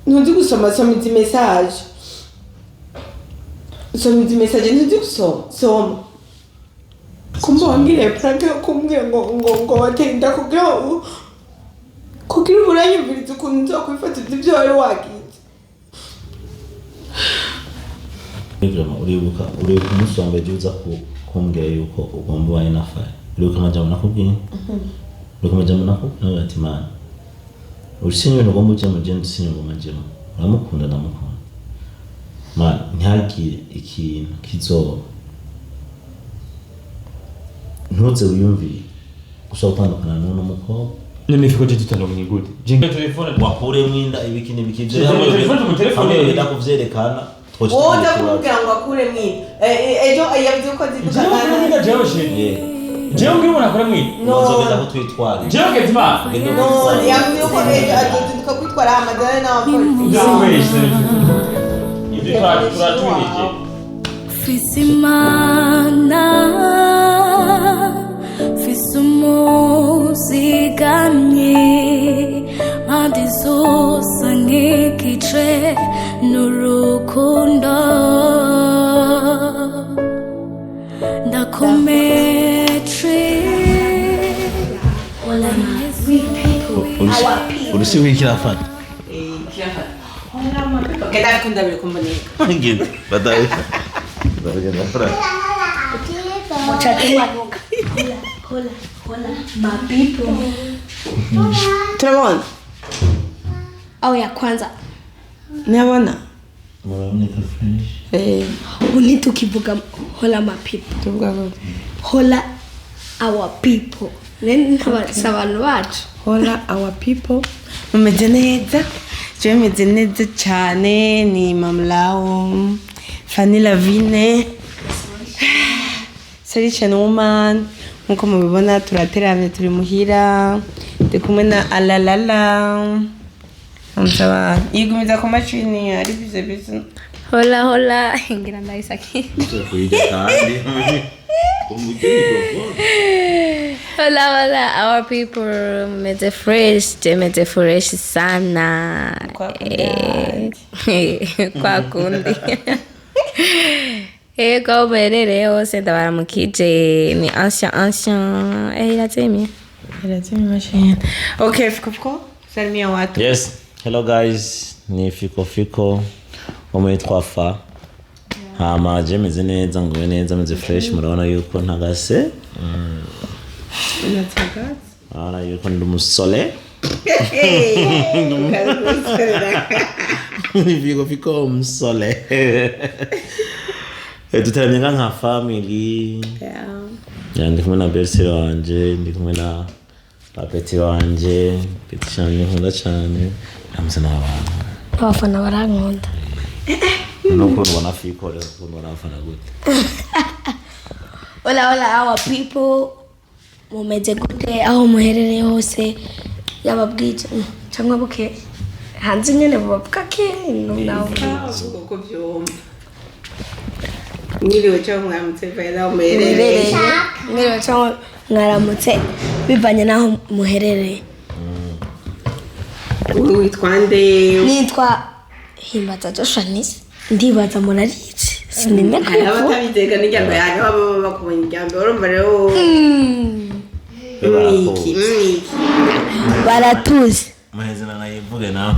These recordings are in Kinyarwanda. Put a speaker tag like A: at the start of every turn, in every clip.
A: ntuzi gusoma soma izi message ntuzi gusoma soma kumbongire prank kumbwiye ngo watenda kugira uranyumviriza ukuntu nzokubifata ibyo wari wagize.
B: uribuka umunsi wa mbere uza kumbwira yuko ugomba ubane na Fanny, uribuka amajambo nakubwiye? uribuka amajambo nakubwiye ati mana urusinyo ugomba ujya mu genda usinyo ngo majemo uramukunda ndamukunda mana ntihagire ikintu kizoba ntuze wiyumvire ushobora gutandukana n'uno mukobwa.
C: Nifiko tutandukanye gute? Jinga telefone
B: wakure mwinda ibiki n'ibiki byo
C: telefone
B: yenda kuvyerekana
A: oda kumbwira ngo akure mwinda ejo yavuze ko zidukana
C: nina jewe shenge jewe ngira ubona akora mwinda
B: nzogeza ko twitwara
C: jewe ketima
A: no yavuze ko ejo azoduka kwitwara amadara n'abapolisi
C: yaweshe ibyo turatwirije
D: fisimana fisimuzigamye adizosa nk'igice n'urukundo ndakometre
B: urusi w'ikirafata
A: keda kunda biri kumboneka
B: ngende badaye bagenda fara
D: hola my people
A: turabona
D: au ya kwanza
A: nabona
B: muraboneka fresh
D: unito kivuga hola my people
A: tuvuga ngo
D: hola our people n'abantu bacu
A: hola our people mumeze neza je meze neza cyane ni mamlao Fanny Lavine Solution woman nkuko mubibona turateramye turi muhira ndi kumwe na alalala amsaba yigumiza ku machine ari bize
D: hola ngira ndayisaki hola our people meze fresh sana kwa kundi ego berere hose ndabaramukije ni ancien iratemi
A: machine. Okay, fiko salimia watu.
B: Yes, hello guys, ni fiko umwitwa Fa. Hama je meze neza ngo neza meze fresh murabona yuko ntagase.
A: Natagaze.
B: Ara yuko ndi umusole. Ni fiko umusole. Tutaramye nka family. Yeah. Ndi kumwe na Berse wanje, ndi kumwe na Papeti wanje, Peti cyane nkunda cyane. Amse n'abantu.
D: Abafana barankunda.
B: Nuko ubona fiko rero ubona abafana gute.
D: Hola our people. Mumeze gute aho muherereye hose yababwije cyangwa buke hanze nyene bavuga ke nawo
A: uko byomba. Niriwe cyo mwaramutse vela muherereye.
D: Niriwe cyo mwaramutse bivanye naho muherereye.
A: Witwa nde?
D: Nitwa Himbaza Joshanis. Ndibaza murarice. Sinimenya.
A: Abatabitega n'ijambo yanyu baba bakubonye ijambo urumva rero. Mwiki.
D: Baratuzi.
B: Mahezena nayivuge nawe.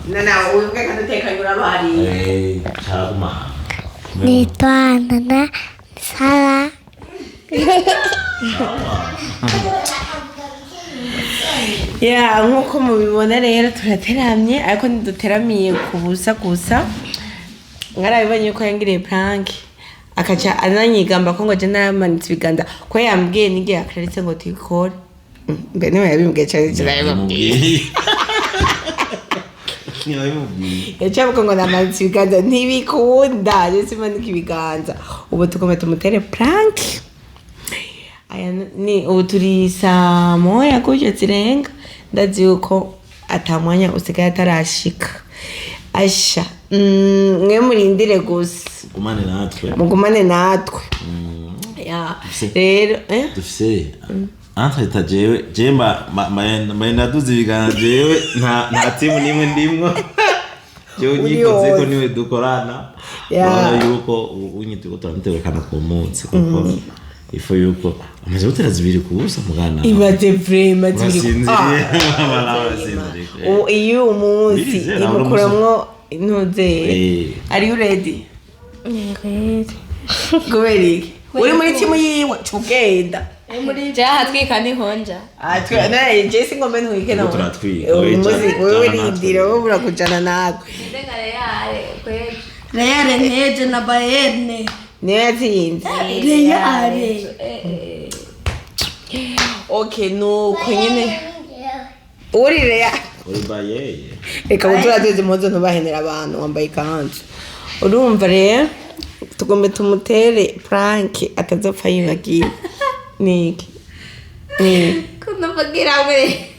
A: Nana uvuga kandi utekanyura bari.
B: Chaguma.
D: Nitwa Nana Sara.
A: Yeah, nkuko mubibona rero turateramye ariko ntiduteramiye kubusa gusa. Ngarabibonye ko yangiriye prank. Akaca ananyigamba ko ngo je namanitse ibiganza ko yambwiye nige akaritse ngo tikore. Mbe niwe yabimbwiye cyane yabibwiye. Yachabuka ngo namanitse ibiganza ntibikunda je simanika ibiganza. Ubu tukomeye tumutere prank. Aya ni ubu turi saa moya gutyo zirenga ndazi yuko atamwanya usigaye atarashika. Asha mwe murindire gusa
B: mugumane natwe
A: ya rero
B: dufise Antwita jewe mba naduze ibiganza jewe nta timu nimwe ndimwo. Jewe nyikoze ko niwe dukorana. Urabona yuko unyite ko turamuterekana ku munsi kuko ifo yuko amaze gutera zibiri kubusa mugana.
A: Ibaze vraiment zibiri. Iyo umunsi imukuramwo intuze. Are you ready?
D: Ready.
A: Goberiki. Uri muri timu yiwe tugenda.
D: Muri jaha twika ni honja.
A: Atwe na Jesse ngombe ntwike nawe.
B: Turatwika.
A: Wewe rindire wowe urakujana natwe.
D: Ndengare yare kweli. Real nteje na Bayern.
A: Niwe yatsinze.
D: Real.
A: Okay, nuko nyine. Uri Real.
B: Uri Bayern.
A: Reka uturateze impuzu ntubahenera abantu wambaye ikanzu. Urumva rero tugombe tumutere prank atazopfa yibagiye. Niki.
D: Kuna bagira we.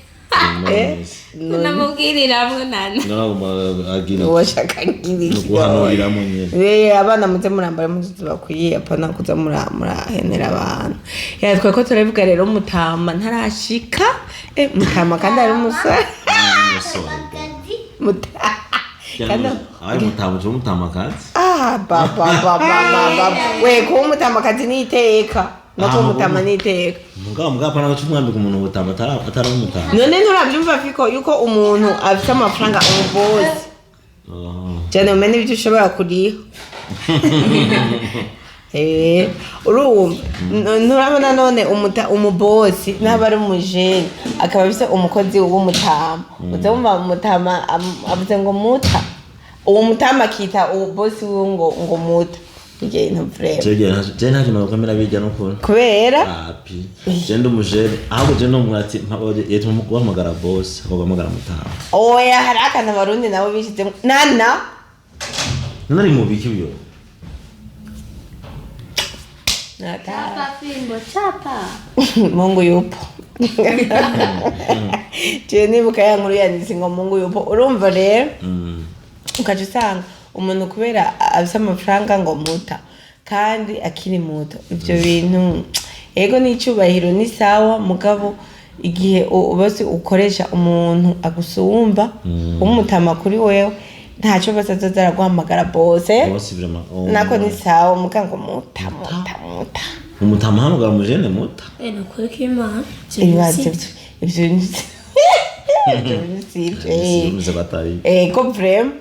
D: Kuna mubwirira mwe nana.
B: No agina.
A: Washaka ngiri.
B: Guhanurira mu nyene.
A: Abana muze murambara muzi bakwiye apana kuza murahenera abantu. Yatwa ko turabivuga rero mutama ntarashika. Mutama kandi ari umusore. Mutama.
B: Ai mutama kazi.
A: Baba. We ko mutama kazi ni iteka. Nako mutama ni iteka.
B: Mugabo pana bacumwambika umuntu butama atari umutama.
A: None nturabyumva fiko yuko umuntu afite amafaranga umubozi. Cyane umenye ibyo ushobora kuriha. Urumva nturabona none umubosi n'abari umujene akaba bise umukozi w'umutama. Uzumva umutama avuze ngo muta. Uwo mutama akita uwo bosi ngo muta. Ngiye ntuvreba.
B: Je nta kintu bakomera bijya no kubona.
A: Kubera?
B: Api. Je ndumujene ahubwo je no mwati yetu muguhamagara boss akogamagara mutama.
A: Oya harakana barundi nabo bishize nana.
B: Nari mubiki byo.
D: Chapa fimbo chapa.
A: Mungu yupo. Je nibuka ya nkuru yanditse ngo Mungu yupo. Urumva rero? Ukaje usanga umuntu kubera afite amafaranga ngo muta kandi akiri muto. Ibyo bintu yego n'icubahiro ni sawa mugabo igihe ubose ukoresha umuntu agusumba umutama kuri wewe ntacyo bazaza guhamagara bose nako ni sawa mukango muta
B: umutama hamagara umujene muta
D: nukuri kima
A: ibyo ko vrem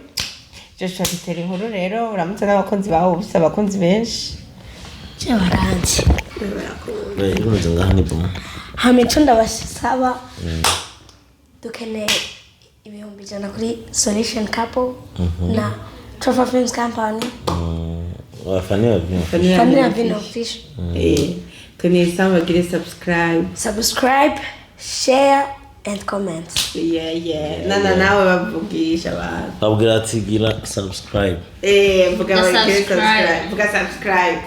A: Joshua bitera inkuru rero uramutse n'abakunzi bawe ubuse abakunzi benshi
D: je baranje
B: ikomeza ngaha ni bwo
D: hamico ndabasaba dukeneye 100,000 kuri Solution Couple na Trophy Films Company Fanny Lavine official
A: tunisaba gire subscribe
D: share and comment.
A: Nana nawe bavugisha abantu.
B: Babwira ati gira subscribe.
A: Vuga subscribe.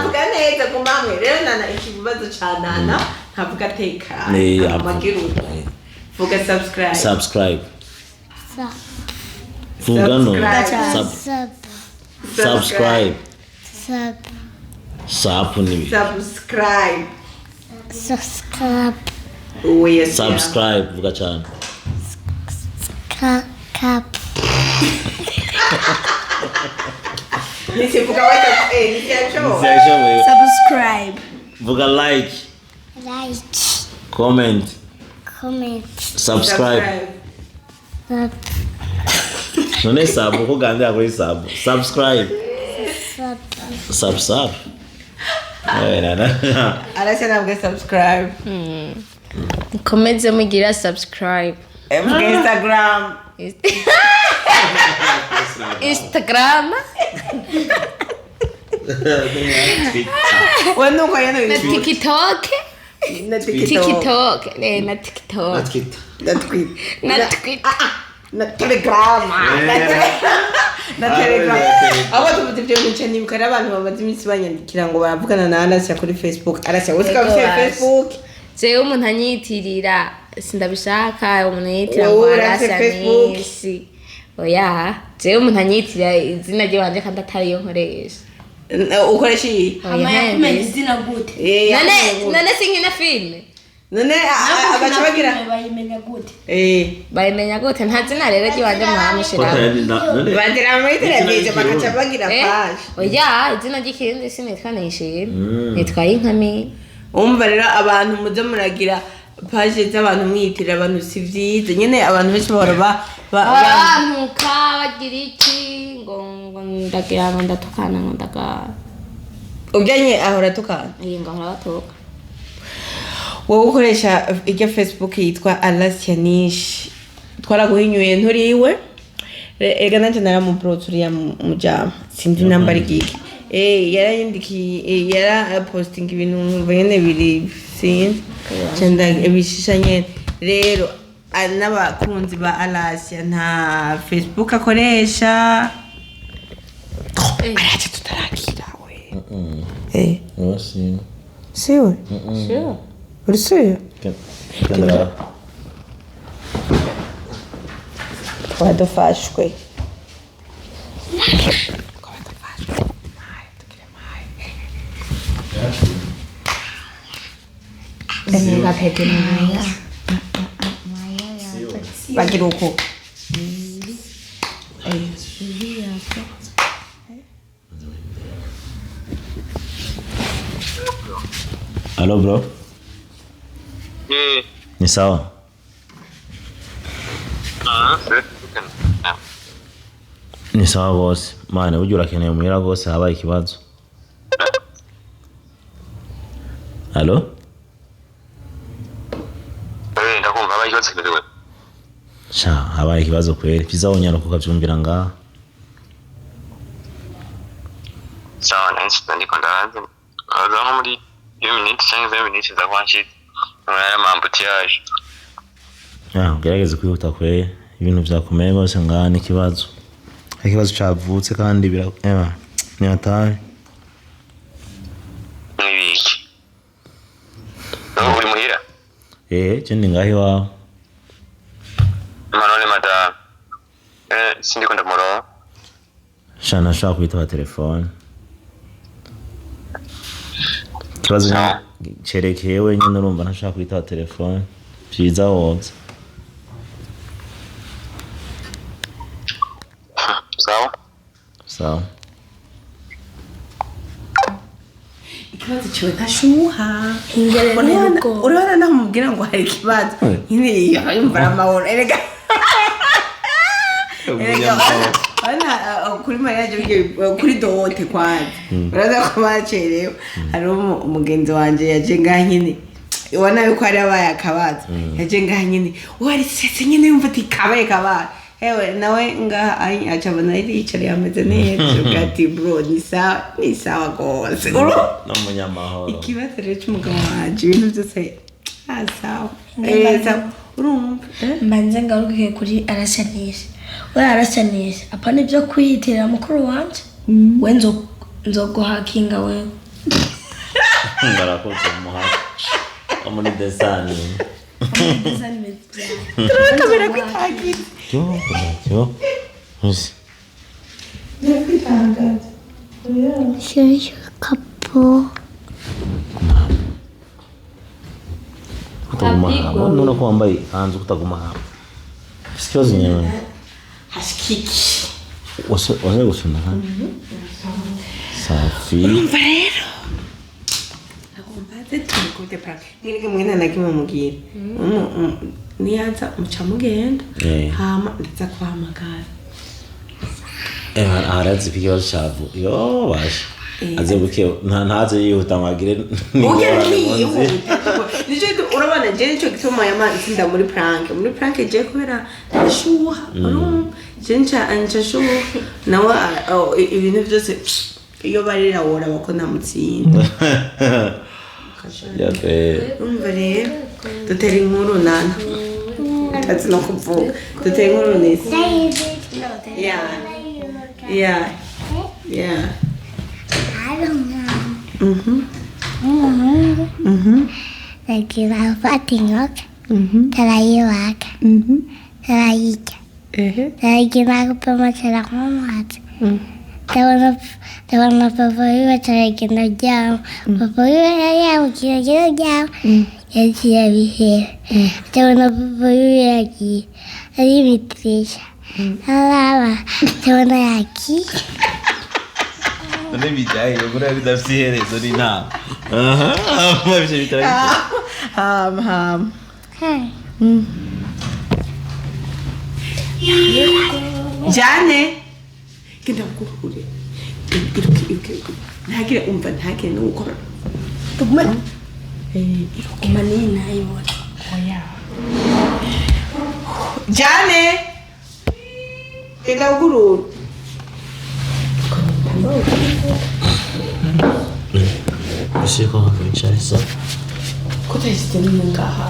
A: Vuga neza kumamwe rero nana ikibazo cha nana ntavuga teka. Amagiru. Vuga subscribe.
B: Vuga no. Subscribe.
A: Subscribe.
B: Subscribe vuga cyane.
A: Nisivuga wewe nisiacho.
D: Subscribe.
B: Vuga like. Comment. Subscribe. None sabu ko gande akuri sabu. Subscribe.
A: Arasha nabwe subscribe.
D: Komeze mugira subscribe.
A: Instagram. Wano kwa yana
D: na TikTok.
A: Na TikTok. Na Telegram. Abo tubutse muceni bukara abantu bamaze iminsi banyandikira ngo baravugana na Arasha kuri Facebook. Arasha wese kuri Facebook.
D: Jewe umuntu anyitirira sindabishaka umuntu yitira ngo Arasha nisi. Oya, jewe umuntu anyitirira izina rye wanje kandi atari yo nkoresha.
A: ukoresha iyi
D: hama yakumenya izina gute
A: none
D: sinkina filime
A: none abaca bagira
D: bayimenya gute
E: bayimenya gute nta zina rero ry'iwanje muhamishira
A: bagira muri televiziyo bakaca bagira page
E: oya izina ry'ikindi sinitwa nishimye nitwa inkami
A: umva rero abantu muze muragira page z'abantu mwiyitirira abantu si vyiza nyene abantu benshi bahora
E: bantuka bagira iki ngo ndagira ngo ndatukana ngo ndaga
A: ubyanye ahora tukana
E: ngo ahora batuka
A: wowe ukoresha iryo Facebook yitwa Alasianish twaraguhinyuye nturiwe ega nanje naramubrotse uriya mujama sinzi namba rigiki yarayindikiye yara posting ibintu bene biri sinzi cyenda ibishishanye rero n'abakunzi ba Alasia nta Facebook akoresha araje tutarakira we
B: Merci.
A: siwe
E: sure
A: urisuye
B: Kanda.
A: twadufashwe bagira uko
B: Hello bro. Ni sawa? Ni sawa boss. Mane ujya urakeneye umuhira gose habaye ikibazo. Hello?
F: ndakumva habaye ikibazo kiberewe.
B: Sha habaye ikibazo kweli. Pizza wonyara kukavyumvira ngaha.
F: Sawa nansi ndiko ndaranze. Nko muri 2 minutes cyangwa 20 minutes ndakwanshita. Mwana mambutiyaje.
B: Gerageze kwihuta kweli. Ibintu vyakomeye gose ngaha ni kibazo. Ikibazo cavutse kandi ni hatari.
F: Nibiki. Uri muhira?
B: Je ndi ngahi wawe.
F: Manone madam. Sindiko ndamuro.
B: Sha nashaka kwitaba telefone. Kibazo cerekeye wenyine urumva ntashaka kwitaba telefone. Vyiza woza. Sawa.
A: ikibazo cyo ntashuha
D: ingere nuko
A: urabona naho mubwira ngo hari ikibazo nyine yumva amahoro erega kuri mariage kuri dote kwanza uraza ko bacerewe hari umugenzi wanje yaje ngaha nyine ubona yuko ari abaye akabazo yaje ngaha nyine wari setse nyine yumva ati kabaye ewe nawe ngaha acabona yicare yameze neza ugati bro ni sawa gose
B: No munyamahoro.
A: ikibazo rero cy'umugabo wanje ibintu byose sawa urumva
D: mbanze ngaruke kuri Alasianish we Alasianish apana ibyo kwiyitirira mukuru wanje we nzoguhakinga we
B: Ngarakoze umuhaka. Amuni desani.
A: turakabera kwitagira
B: Yo. Uzi.
D: Shushu kapo
B: Kutaguma hamo. Nuna ko wambaye hanze kutaguma hamo. Ikibazo nyewe.
A: hashikiki
B: Wase gusuna hano. Safi.
A: urumva rero agombaze tumukote prank nirike mwena nakimwe mugira niyanza muca mugenda hama ndaza kuhamagara
B: Arazi ikibazo cyavu. Yo basha. Aze buke ntaze yihuta magire
A: nijo urabona je nico gituma yama itsinda muri prank je kubera ashuha je nca shuha nawe ibintu byose iyo barira wora bakona mutsinda umva rero dutera inkuru nana tatsi no kuvuga dutera inkuru neza yeah
G: Nagira fatingoka. Tarayiwaka. Tarayika. Taragira kupema chela mama. ndabona papa wiwe ataragenda aryama papa wiwe yari yamubwira agenda aryama yagiye abihera ndabona papa wiwe yagiye aribitirisha araba ndabona yagiye
B: none bijaye buriya bidafite iherezo n'inama ivyo bitaragiye
A: ham Jane genda kuhure iruke ntagire umva ntagire n'ukora
D: tugumane irugumane nayibona
A: oya Jane genda kuhure
B: Ushiko wicaye so
A: kutayisite n'ingaha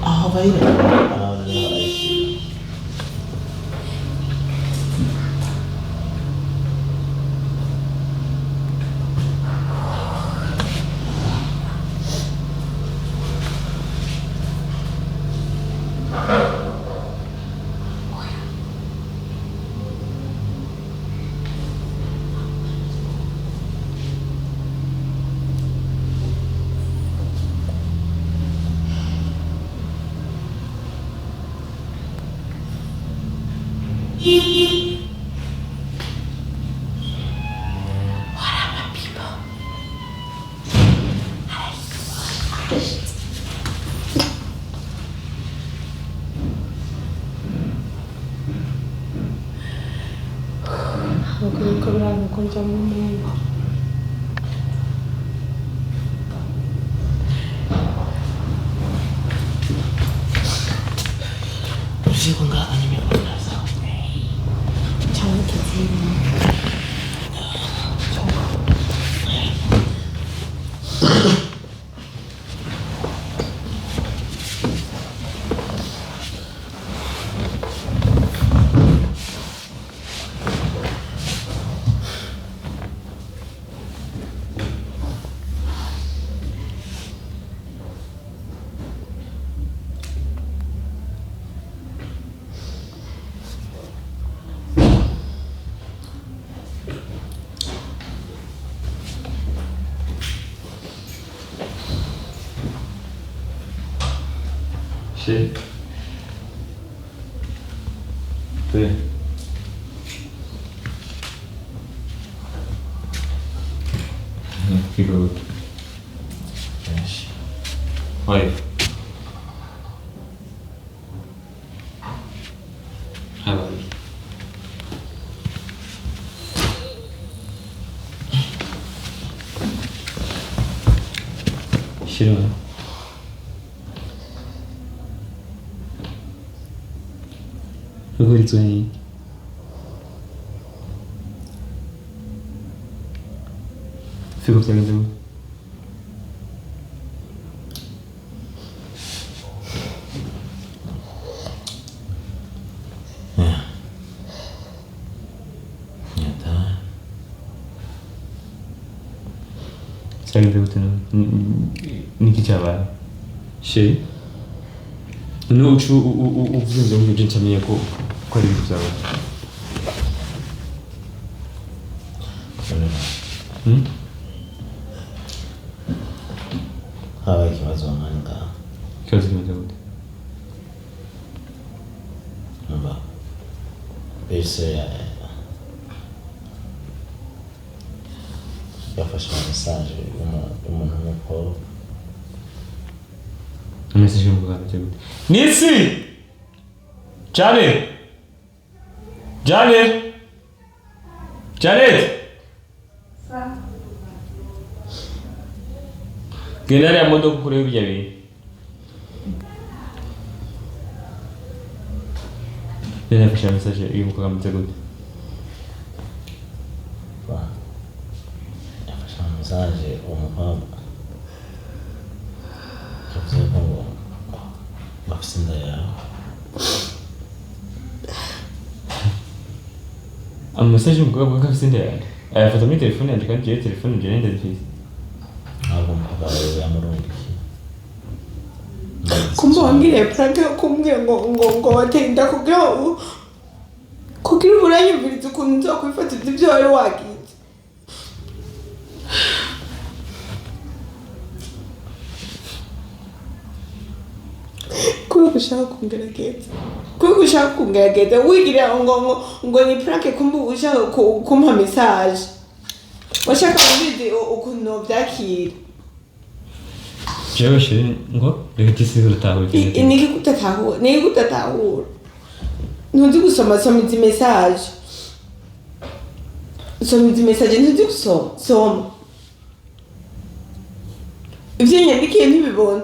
A: aho bari
B: Ushiko nga anime bana sawa
A: cyane kizima
C: Sì. Sì. Che brutto. Vai. Vai. 싫어. 그거 일종의 비극적인 자기 배우들은 니키 잡아요. 시. No, o visão que a gente também é com a televisão.
B: 하와이 기와서 하니까
C: 결승이 되거든.
B: 봐. 베이스야. yafashe message umuntu mukuru
C: message y'umugabo cyangwa Nisi Janet genda ya modoka kureba ibyo bintu yafashe message y'umugabo cyangwa
B: message umukobwa yavuze ko bafite inda yawe
C: message y'umugabo bafite inda yawe ayafata muri telefone yanjye kandi iyo telefone njye nenda zifite
B: ntabwo umukobwa wawe yamurungiye
A: kumbe wambwiriye prank yo kumbwira ngo watenda kugira kugira uranyumviriza ukuntu nzokwifatira ibyo wari wagize. Kuko ushaka kungerageza wigira ngo ni prank kumbe ushaka kumpa message washaka kubizi ukuntu byakira
C: jewe shiri ngo reka tisihura tawe
A: niki kutatahura ntuzi gusoma izi message ntuzi gusoma ivyo nyandikiye ntibibona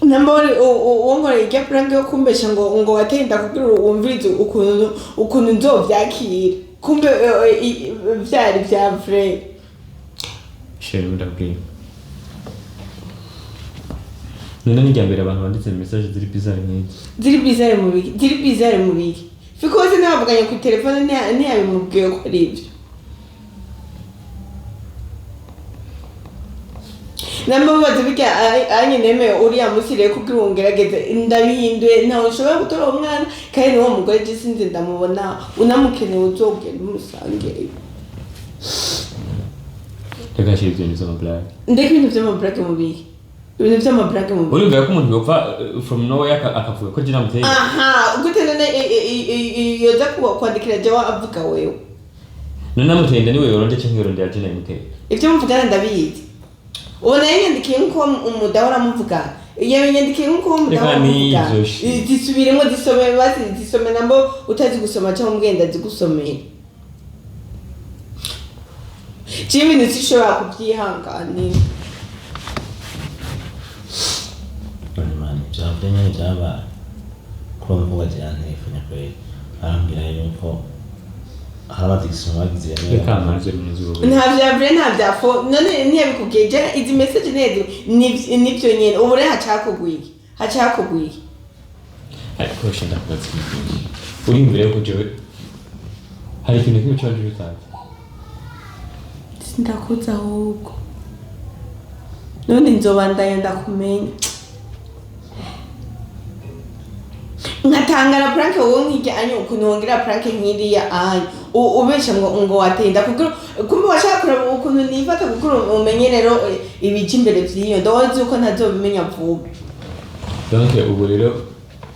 A: nambori uwongoreye irya prank yo kumbesha ngo watenda kugira wumvirize ukuntu nzovyakira kumbe vyari vya vrai.
C: shiri ndabwiye none nijyambere abantu banditse message ziri bizarre nk'izi
A: ziri bizarre mu biki fikoze nabavuganye ku telefone ntiyabimubwiye ko ari ivyo nambabaza bijya anye nemeye uriya musire kugira ungerageze ndabihinduye ntawe ushobora gutora umwana kandi niwo mugore je sinzi ndamubona unamukeneye uzogenda umusangeyo.
C: reka shiri ibyo nizo blague
A: ndeka ibintu vy'amablague mu biki ibintu vy'amablague mu biki
C: urumva ko umuntu yopfa from nowhere akavuga ko jina muteye
A: gute none yoza kwandikira jawa avuga wewe
C: none mutenda niwe yoronde cyangwa yoronde ya jina muteye
A: ivyo muvugana ndabizi ubona yanyandikiye nko umudahora muvugana yanyandikiye nko umudahora muvugana zisubiremo zisome nambo utazi gusoma cyangwa umwenda zigusomeye Jimmy ntishobora kubyihanganira.
B: Mani byavanye byaba ko mvuga cyane ifanya kwe arambira yuko harabatigisa bagize
C: reka amaze n'inzuru
A: nta bya vrai nta bya fo none niye bikubwije izi message nede nivyo nyene ubu re hacakugwiye
C: ariko shinda kubaza uri imbere ko jewe hari ikintu kimwe cyaje bitazi
A: sindakuza ahubwo none nzobandanya ndakumenya nkatangara prank wowe nkijyanye ukuntu wongera prank nkiriya anya ubesha ngo watenda kuko kumbe washaka kureba ukuntu nifata kuko umenye rero ibiki imbere vy'iyo ndawazi uko ntazobimenya vuba.
C: donc ubu rero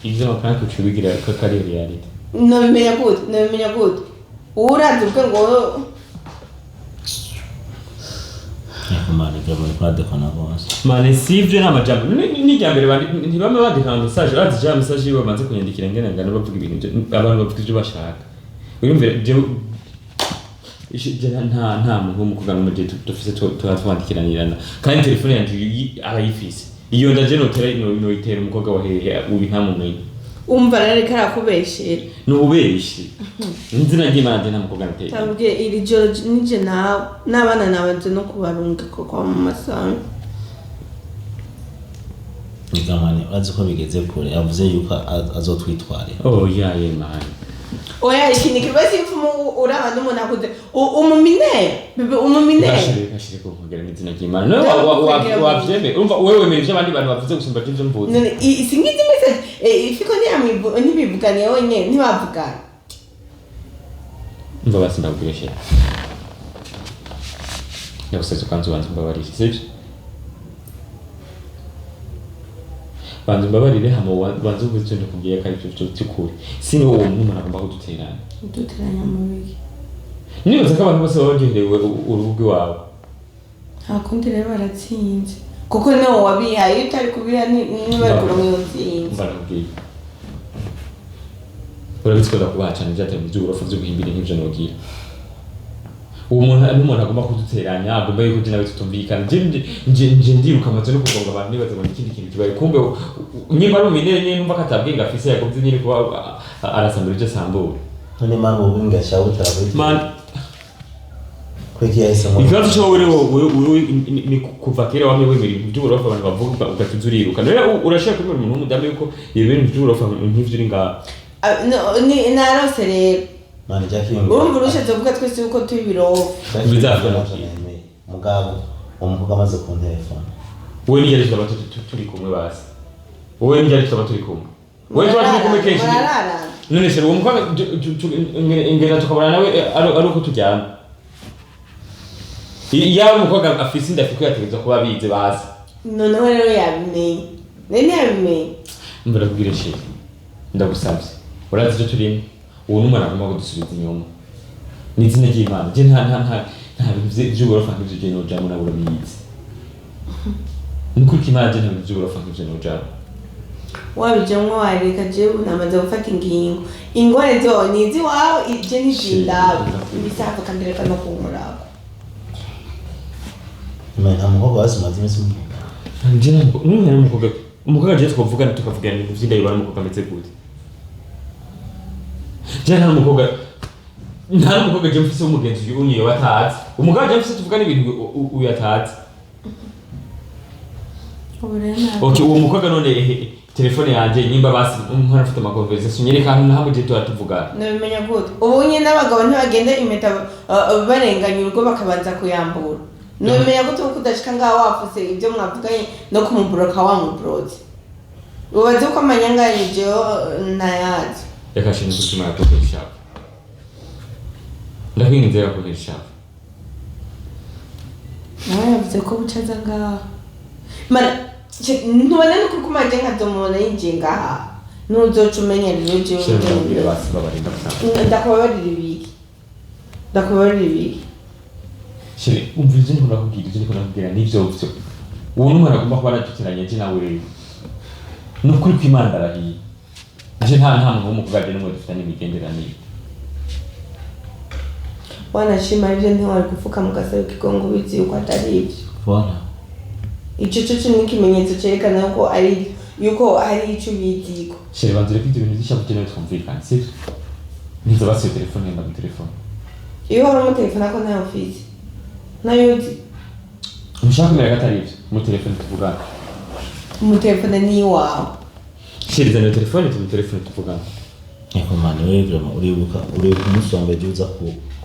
C: ivyo prank ucubigira ko kari reality
A: nobimenya gute urazi ubwo ngo
B: Mani byo muri kwade kona bose.
C: Mani sivyo n'amajambo nijyambere bandi ntibame bandika message urazi ja message yo bamaze kunyandikira ngene ngana bavuga ibintu abantu bavuga ibyo bashaka urumve je nta muntu w'umukugana mu gihe dufise twandikirana kandi telefone yanje arayifise iyo ndaje no itera umukobwa wa hehe ubi ntamumenye
A: umva rero karakubeshera
C: nubeshi nzina ngimana je namukobwa nateye
A: tabwe iri joro nije n'abana nabanze no kubarunga ko kwa masanga
B: Nigamane azi ko bigeze kure yavuze yuko azotwitwarira.
C: Oh yeah man.
A: Oya ikindi kibazo imfumu uraba n'umuntu akuze umumine
C: Kashire ko kugera n'izina ry'Imana no wavyeme umva wewe wemeje abandi bantu bavuze gusumba ivyo mvuze
A: none isingize message ifiko ntibivuganye wenyine ntibavugana
C: umva basi ndabwireshe yavuze kanzu bantu mbabarire sivyo bantu mbabarire hama bantu uvuze cyo kubwiye kari cyo cyukuri sino uwo muntu agomba kuduteranya
A: mu biki
C: nibaza ko abantu bose bagendewe urubuga wawe
A: hakundi rero baratsinze kuko no wabihaye utari kubira niba kuronka utsinze
C: barabwiye urabitswe kubacana byateye mu by'uburofa byo guhimbira nk'ivyo nogira uwo muntu agomba kuduteranya agomba yuko je nawe tutumvikana je ndiruka amaze no kugonga abantu nibaza ngo ikindi kintu kibaye kumbe nyimba ari uminere nyine numva katabwinga afise yagombye nyine kuba arasambura ibyo sambura
B: None mama ubinga shawuta
C: man
B: kweki yahise mu
C: ikibazo cyo wewe ni kuva kera wamwe wemera iby'uburofa abantu bavuga ugatuzuriruka rero urashaka kubera umuntu w'umudamu yuko ibintu by'uburofa nk'ivyo uri ngaha
A: ni narose rero
B: mani jakingo
A: urumva urushatse kuvuga twese uko tubiro
C: bizafana
B: mugabo umukobwa amaze ku telefone
C: wowe nijye turi kumwe basi wowe nijye turi kumwe wewe turakumwe kenshi
A: Murarara.
C: none se uwo mukobwa ingena tukabona nawe ari uko tujyana iyo umukobwa afise inda afite yategeza kuba bize bazi
A: Noneho rero yabimenye. Nene yabimenye.
C: mbere kubwira shi ndagusabye urazi icyo turimo uwo numara agomba kudusubiza inyuma n'izina ry'Imana je nta bintu by'uborofa nk'ibyo je nojamo nabura biyizi nukuki Imana je nta bintu by'uborofa nk'ibyo nojamo
A: Wabijamwo wareka je namaze gufata ingingo. Ingore zo nizi wawe je nizindabo. Ibisafa kambere kana kumurako.
B: Amukobwa wasimaze imisi mu
C: nje umukobwa je twavugana tukavugana ibintu vy'indahiro n'umukobwa ameze gute je nta umukobwa je mfise umugenzi unyiye watazi umugabo je mfise tuvugana ibintu uyatazi okay uwo mukobwa none telefone yanje nimba basi umuntu afite ama conversation nyereka hano nahamwe je turatuvugana
A: Nabimenya gute ubu nyine n'abagabo ntibagenda impeta barenganya urugo bakabanza kuyambura Nabimenya gute uko udashika ngaho wafuse ibyo mwavuganye no kumubroka wa mubrozi ubaze uko amanyanganyije nayazi
C: reka shini gutuma yakoresha ndakwinginze yakoresha
A: nawe yavuze ko bucaza ngaho mana ntubona nuko kumaje nkazomubona yinjiye ngaha nuzoca umenyerera uje ndakubabarira ibiki
C: shiri umva ivyo ndiko nakubwira n'ivyo vyo uwo numara agomba kuba araduteranya je nawe rero nukuri kw'Imana ndarahiye je nta muntu w'umukobwa je n'umwe dufitanye imigenderanire
A: wanashima ivyo ntiwari kufuka mu gasaro k'igongo ubizi yuko atari ivyo
B: Voilà.
A: Ico cyo ni ikimenyetso cerekana ko ari yuko hari ico biziko.
C: shiri banzire kw'ivyo bintu zisha kugira ngo twumvikane sivyo nizo basiye telefone yamba telefone
A: Iyo hari telefone ako nta office. Nayo uzi.
C: mushaka kumera gatari ivyo mu telefone tuvugana
A: Mu telefone ni wawe.
C: shiri zana telefone tu telefone tuvugana
B: Eko mani wewe uribuka umusombe juza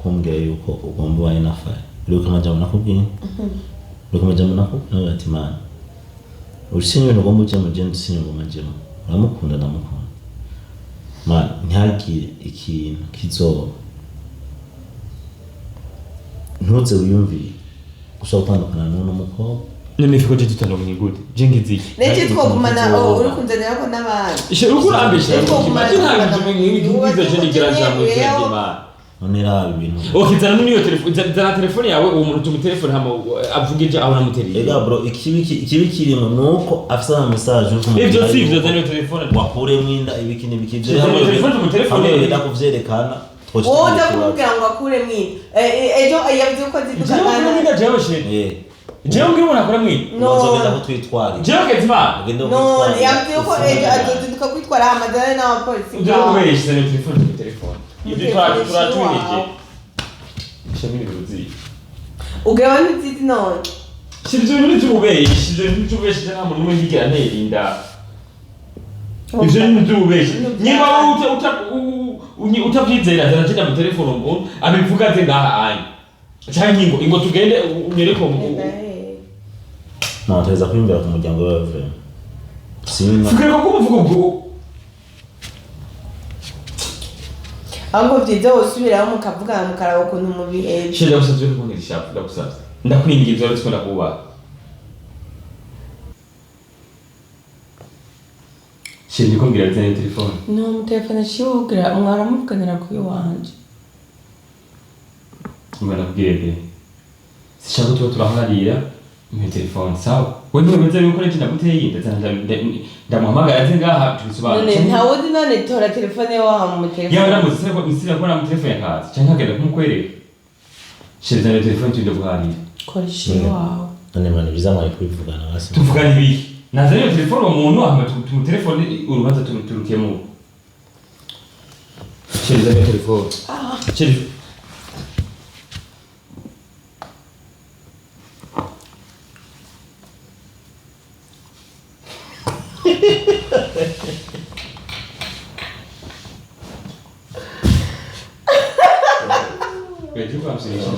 B: kumbwira yuko ugomba wanye na Fanny. Uribuka amajambo nakubwiye? Uribuka amajambo nakubwiye ati mana. Urushinge ibintu ugomba ujya mu genda usinye ngo majemo. Uramukunda ndamukunda. Man ntihagire ikintu kizoba. Ntuze wiyumvire. Ushobora gutandukana n'uno mukobwa.
C: none fiko je tutandukanye gute je ngiziki
A: Nece twogumana uri kunzanira ko n'abandi.
C: shiri ukurambisha imagine nta bintu nk'ibyo je nigeranja mu cyema
B: None raba ibintu.
C: okay zana niyo telefone zana telefone yawe uwo muntu tumu telefone hama avugije aho namuteriye
B: Ega bro ikibi kirimo nuko afisa ama message uri kumubwira.
C: ivyo sivyo zana niyo telefone
B: wakure mwinda ibiki n'ibiki byo
C: telefone mu telefone
B: yenda kuvyerekana.
A: Wowe ndakubwira ngo akure mwini. Ejo yavuze ko zidukana.
C: jewe shiri jewe ngira umuntu akora mwini
B: Uzogenda ko twitwara.
C: jewe kezima
A: No, yavuze ko ejo azoduka kwitwara amadara n'abapolisi.
C: ujye kubesha zana telefone mu telefone ivyo turatuhije shamini biruzi
A: Ugawa n'iziti none.
C: shiri ibyo by'ububeshi nta muntu umwe yigera nerinda ivyo ni by'ububeshi niba utavyizera zana tena mu telefone umuntu abivuga ati ngaha anye cyangwa ingo tugende unyereko
B: No, ataweza kuimbira ku muryango wawe. Sina.
C: Fikira ko uvuga ubwo
A: Ahubwo byiza usubiraho mukavugana mukaraba ukuntu mubiheje.
C: shira usazwe kubonera ishapu ndagusabye ndakwinginze uretse ko ndakuba shira ndikumbwira ati na telefone
A: No, mu telefone shiwugira mwaramuvuganira kuri wanje.
C: ngana kubwire sishaka tuba turaharira mu telefone sawa we ntumeze yuko nje ndaguteye ndamuhamagara ati ngaha tubisobanura
A: None ntawuzi none tora telefone yawe mu telefone.
C: yawe namuze ko insira ko mu telefone kazi cyangwa ngenda kumukwereka shira na telefone tujye guharira
A: Koresha wawe.
B: None mani bizamara kwivugana basi.
C: tuvugana ibiki nazanye telefone umuntu ahama tu telefone urubanza turukemo shira na telefone shira Vedi qua si dice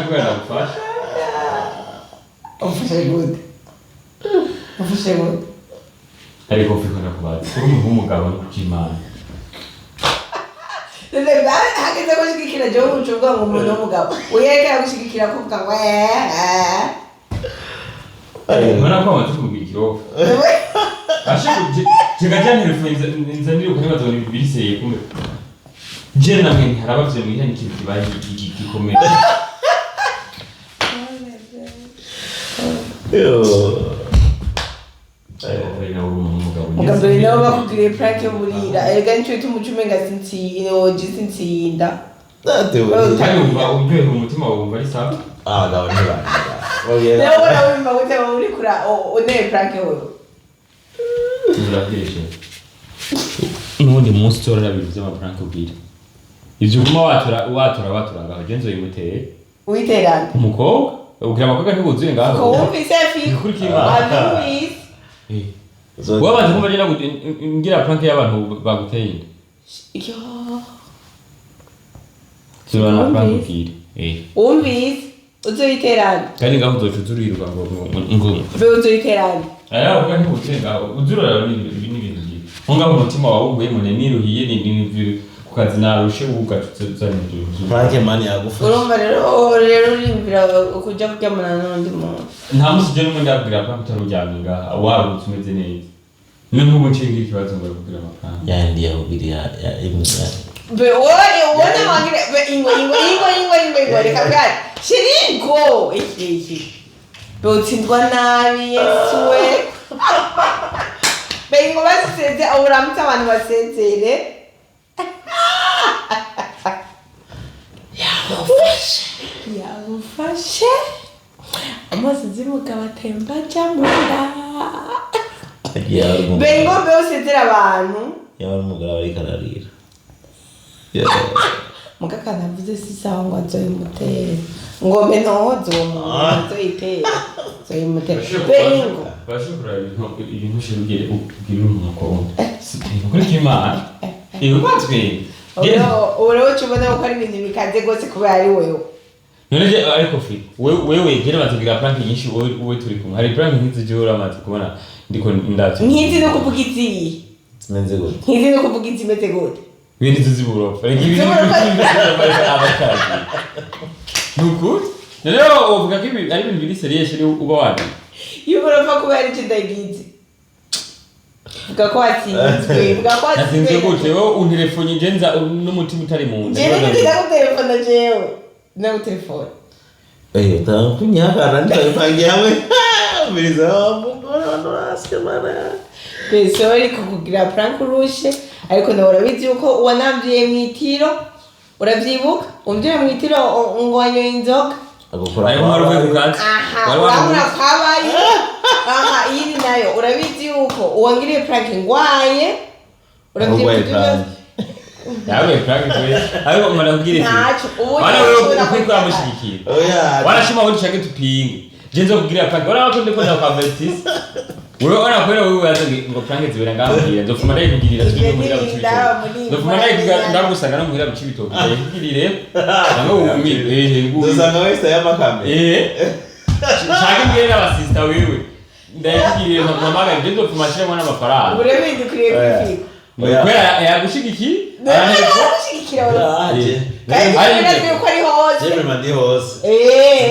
C: quella fa.
A: Ufashe gute.
C: ariko ufiko ndakubaza uri umugabo n'ukimana
A: hageze gushigikira je ucuvuga ngo umuntu w'umugabo uyeka gushigikira kuvuga ngo
C: Mana kwa watu kubikiro. Ashiku chegajani refuenza nzaniro kuri bazoni biriseye kumwe. Je namwe harabavye mu ihani kintu kibaye gikomeye.
A: Mugabo nawe bakugiriye prank yo murira erega nicyo bituma ucumenga sinsinda
C: Kandi umva uryohera umutima wumva ari sawa.
B: Abagabo ntibanga.
A: Leo wana wimba wote uri kura one prank wewe.
C: Tuzurabyeshe. Nundi munsi torera bintu by'ama prank ubwira. Ivyo kuma watura ngaho genzo yimuteye.
A: Uyiterana.
C: Umukobwa ubwira amakobwa ntibuzuye ngaho.
A: Ko wumvise fi.
C: Kuri kimana.
A: Wumvise.
C: Wabanze kumva jena ngira prank y'abantu baguteye inda.
A: Yo.
C: Tuzurana prank ubwira.
A: Wumvise. Uzoyiterana.
C: Kandi ngaho uzocuzurirwa ngo
A: Be uzoyiterana.
C: Aya uvuga ntibuzuye ngaho uzurara n'ibintu byiza. Ngaho umutima wawe uguye munini ruhiye ni kukazi narushe ugacuzanya ibyo.
B: Frank mani yagufasha.
A: Urumva rero urimbira kujya kuryamana n'undi muntu.
C: Nta musije n'umundi abwira ko utaruryamye warutse umeze neza. Ni nk'ubu nshinga ikibazo ngo bakubwira amafaranga.
B: Yandi yahubiri ya imwe.
A: Be wowe wangire be ingo reka bwari. Shiringo iki. Be utsindwa nabi Yesuwe. Be ingo baseze awuramutse abantu basezere. Yamufashe amazi z'umugabo atemba jamura bengo beosezera abantu
B: yaba umugabo ari kararira
A: mugakana mvuze sisaho ngo azoyimutere ngome ntozo umuntu azoyitera azoyimutere bengo
C: bashobora ibintu shirugire ubwira umuntu kuri kimana ibubatswe
A: Urewo chubona ko ari ibintu bikaze gose kuba ari wewe.
C: None ariko fi wewe gere batugira prank nyinshi wowe turi kumwe. Hari prank nkizi jora amaze kubona ndiko ndavye.
A: Nkizi no kuvuga izi.
B: Zimenze gute?
A: Nkizi no kuvuga izi meze gute?
C: Ibintu tuziburofa. Regi ibintu abakazi. Nuko rero uvuga ko ibi ari ibintu biri serious uri uba wandi.
A: Yuburofa kuba ari kidagize. Gakwatinzwe
C: gute wowe unterefone ngenza n'umutima utari mu nda.
A: Jewe ndira ku telefone jewe. Na ku telefone.
B: Kunyakana ndikapangiye hamwe. Biriza mugora Norasque mana.
A: Pesori kukugira prank urushe ariko nawe urabizi yuko wanambiye mwitiro. Uravyibuka? Umvira mwitiro ngo wanyoye inzoga.
B: Agukora
C: ayo mwari kukaza.
A: Urabona kabaye. Iyi nayo urabizi yuko uwangiriye prank ngwaye. Uravyibuka?
C: Yawe prank kwe. Ayo mwanabwire iki? Wana wewe ukwikora mushigikira.
B: Oya.
C: Wanashima ngo dushake tupinge. Jenzo kugira prank. Wana wakunde ko ndakwambetis. Wewe wana kwera wewe yazaga ngo prank zibera ngambira. Ndofuma nayo kugirira turi muri abicibito. Ndofuma nayo ndagusanga no muhira bicibito. Ndayigirire. Ngo umire
B: Ndosanga wese yamakame.
C: Shaka mbere abasista wewe. Ndayigirire mamaga Jenzo kumashira mwana amafaranga.
A: Urabizi kuriye kwifika.
C: Kwera yagushigiki?
A: Yagushigikira wewe. Kandi ko ari hose.
B: Jebe mandi hose.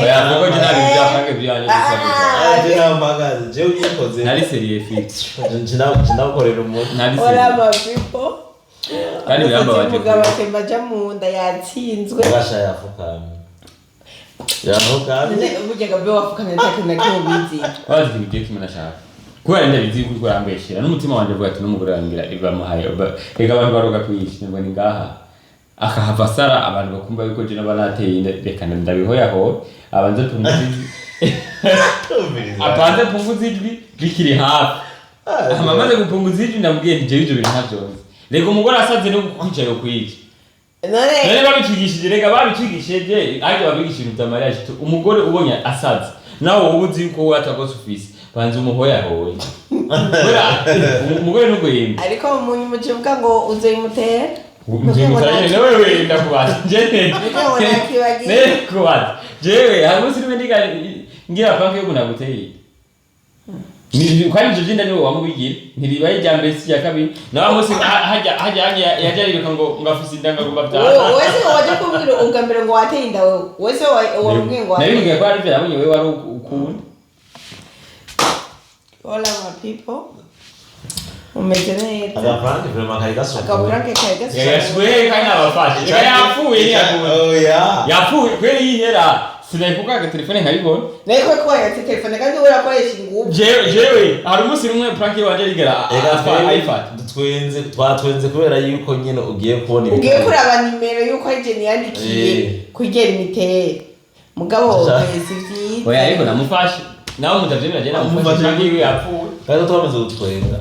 C: Oya nuko je nabi byapanga byanye gusa.
B: Je namagaze je uyikoze.
C: Nari seriye fit.
B: Ndinakorera umuntu.
C: Nari
A: Ora
C: seriye.
A: mafipo.
C: Kandi byambabaje.
A: Umugabo atemba aja mu nda yatsinzwe.
B: Basha yafukamye. Yafukamye.
A: Burya gabe wafukamye ntakina kimubizi.
C: Wazi bigiye kimena shaka. Kuba ndabizi ko urambeshira n'umutima wanje avuga ati n'umugore wangira ibamuhaye. Ega abantu baroga kwishi ngo ni ngaha. Akahava sara abantu bakumva yuko je nabanateye inda reka ndabihoyaho abanze punguzi. Apanze punguzi ijwi bikiri hafi. Amamaze gupunguza ijwi ndamubwiye nje ibyo bintu ntabyonze. Rego umugore asaze no kwica yo kwica. None babicigishije rega babicigishije aje babigisha ibintu by'amariage umugore ubonye asaze nawe ubuzi yuko watagose ufise banze umuhoya hoye. Umugore nugo yimba.
A: Ariko umuntu mucivuga ngo uzoyimutera.
C: Mutanye nawe we ndakubaza jewe. Kubaza. Jewe harusi nimendiga ngira prank yo kunaguteye. ni kandi ivyo vyinda niwe wamubigira ntiribaye rya mbere si ya kabiri nawe musi hajya yajariruka ngo ngafuse indanga ngo bavyara
A: wese waje kumbwira ubwa mbere ngo wateye inda wewe wese wambwiye ngo
C: wateye inda ko ari vyo yabonye wewe wari ukunda
A: hola my people umeze neza
B: agapranke vraiment kari gasohoka
A: agapranke kari gasohoka
C: yaswe kandi abafashe yapfuye yapfuye kweli yihera sinayikuka telefone nkayibona
A: niko ko yatse telefone kandi urakoresha ingufu
C: jewe hari umunsi rumwe prank waje rigera
B: iPhone twatwenze kubera yuko nyine ugiye kubona
A: ugiye kuraba nimero yuko ari je yandikiye kugera imitere mugabo wese vyiza
C: oya ariko namufashe nawe mutavyemera je namufashe kandi iwe yapfuye
B: kandi twamaze gutwenga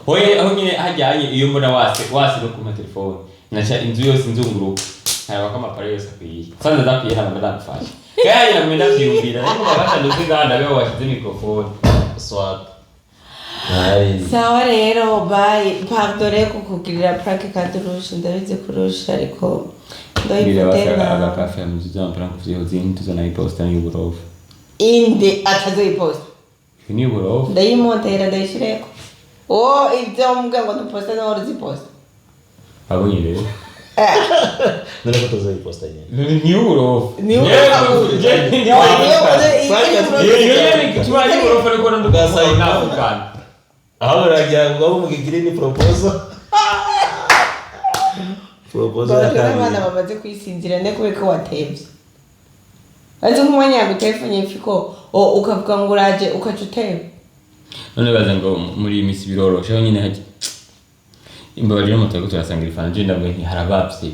C: oya aho nyine hajyanye iyo mbona wase no kuma telefone nacha inzu yose nzunguruka haba kama pare yose akwiye sanze zakwiye hano ndamufashe kaya yamenda vyumvira ariko babasha nduziganda beho washize microphone
B: swap
A: sawa rero bye pardon kukugirira prank kadurusha ndabize kurusha ariko
C: ndoyipotera agakafe amuziza prank vyo zintu tuzonayiposta y'uburofu
A: inde atazoyiposta
C: ni uburofu
A: ndayimontera ndayishireko ibyo mbwa ngo duposta no uziposta
C: abonye rero
B: none ko tuzoyiposta nyine
C: ni uburofu
A: ni uburofu
B: aho baragira ngo mugigire ni proposal
A: abana bamaze kwisinzira ne kubeka watevye aje nk'umwanya yagutelefone ifiko ukavuga ngo uraje ukacutebe
C: none baza ngo muri imisi biroroshe aho nyine haje imbabarira mutako turasangira ifanje ndabwe nti harabavye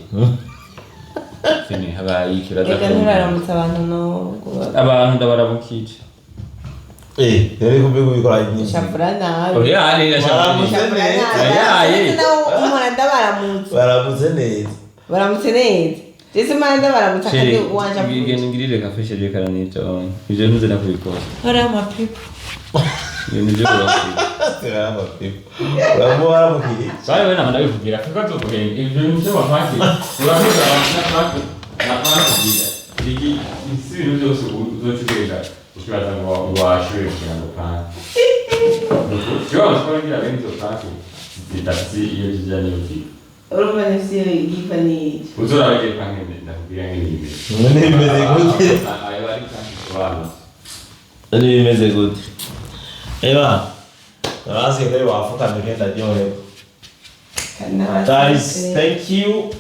C: fene habaye ikiraza
A: ko nuraramutsa abantu ndabarabukije
B: rero kumbe bikora nyinshi
A: shapura nawe
C: oya ari shapura
B: baramutse neza
A: baramutse neza Jese mana ndabaramutsa kandi wanja
C: ngirire kafeshe je karanito ivyo nze nakubikora
A: hara ma people
C: nivyo
B: Terama people urabora mukiri
C: sai wewe namanda bivugira kuko tuvuge ivyo nivyo bafaki uravuga na kugira iki isibintu byose uzotegeka ukibaza ngo washwe cyangwa pana yo twaragira bento kandi zitasi iyo zijanye uti
A: urumva nivyo igipani
C: uzorabije kandi ndakubwira nk'ibindi
B: none bimeze gute
C: ayo bari kandi kubana
B: none bimeze gute eba Norasque Ntare wafuka ndagenda ryohe guys thank you